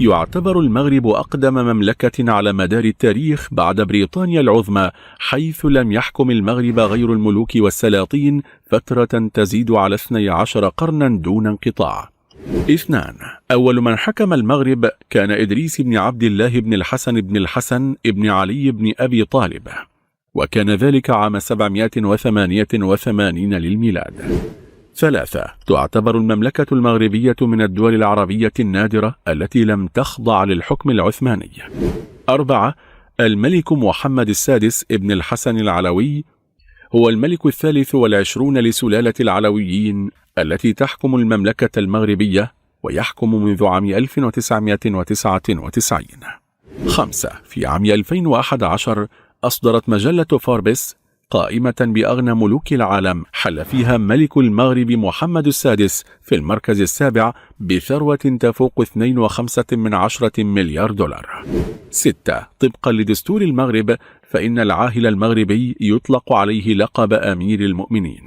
يعتبر المغرب أقدم مملكة على مدار التاريخ بعد بريطانيا العظمى، حيث لم يحكم المغرب غير الملوك والسلاطين فترة تزيد على 12 قرنا دون انقطاع. 2. أول من حكم المغرب كان إدريس بن عبد الله بن الحسن بن الحسن بن علي بن أبي طالب، وكان ذلك عام 788 للميلاد. 3. تعتبر المملكة المغربية من الدول العربية النادرة التي لم تخضع للحكم العثماني. 4. الملك محمد السادس ابن الحسن العلوي هو الملك 23 لسلالة العلويين التي تحكم المملكة المغربية، ويحكم منذ عام 1999. 5. في عام 2011 أصدرت مجلة فوربس قائمة بأغنى ملوك العالم، حل فيها ملك المغرب محمد السادس في المركز السابع بثروة تفوق 2.5 مليار دولار. 6. طبقا لدستور المغرب فإن العاهل المغربي يطلق عليه لقب أمير المؤمنين.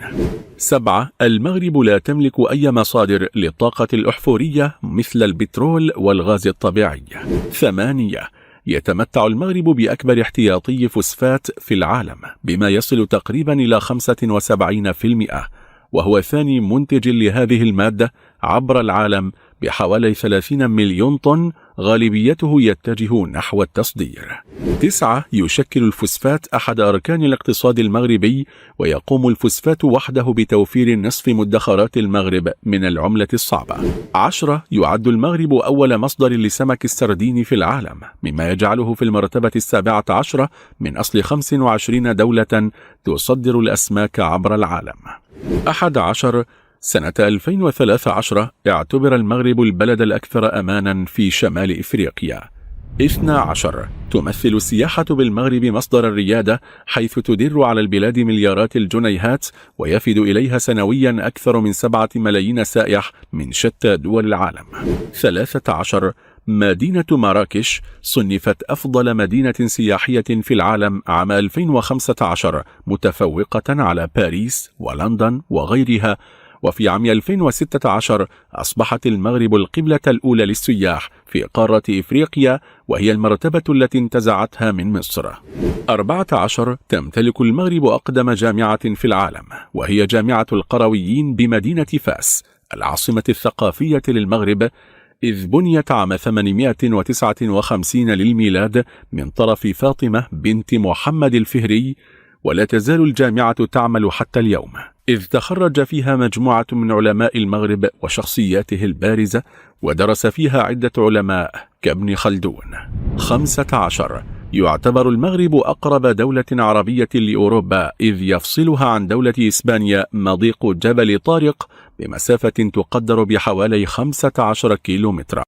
7. المغرب لا تملك أي مصادر للطاقة الأحفورية مثل البترول والغاز الطبيعي. 8. يتمتع المغرب بأكبر احتياطي فوسفات في العالم بما يصل تقريبا إلى 75%، وهو ثاني منتج لهذه المادة عبر العالم بحوالي 30 مليون طن، غالبيته يتجه نحو التصدير. 9. يشكل الفوسفات أحد أركان الاقتصاد المغربي، ويقوم الفوسفات وحده بتوفير نصف مدخرات المغرب من العملة الصعبة. 10. يعد المغرب أول مصدر لسمك السردين في العالم، مما يجعله في المرتبة 17 من أصل 25 دولة تصدر الأسماك عبر العالم. 11. سنة 2013 اعتبر المغرب البلد الأكثر أمانا في شمال إفريقيا. 12. تمثل السياحة بالمغرب مصدر الريادة، حيث تدر على البلاد مليارات الجنيهات، ويفد إليها سنويا أكثر من 7 ملايين سائح من شتى دول العالم. 13. مدينة مراكش صنفت أفضل مدينة سياحية في العالم عام 2015، متفوقة على باريس ولندن وغيرها. وفي عام 2016 أصبحت المغرب القبلة الأولى للسياح في قارة إفريقيا، وهي المرتبة التي انتزعتها من مصر. 14. تمتلك المغرب أقدم جامعة في العالم، وهي جامعة القرويين بمدينة فاس، العاصمة الثقافية للمغرب، إذ بنيت عام 859 للميلاد من طرف فاطمة بنت محمد الفهري، ولا تزال الجامعة تعمل حتى اليوم، إذ تخرج فيها مجموعة من علماء المغرب وشخصياته البارزة، ودرس فيها عدة علماء كابن خلدون. 15. يعتبر المغرب أقرب دولة عربية لأوروبا، إذ يفصلها عن دولة إسبانيا مضيق جبل طارق بمسافة تقدر بحوالي 15 كيلومترا.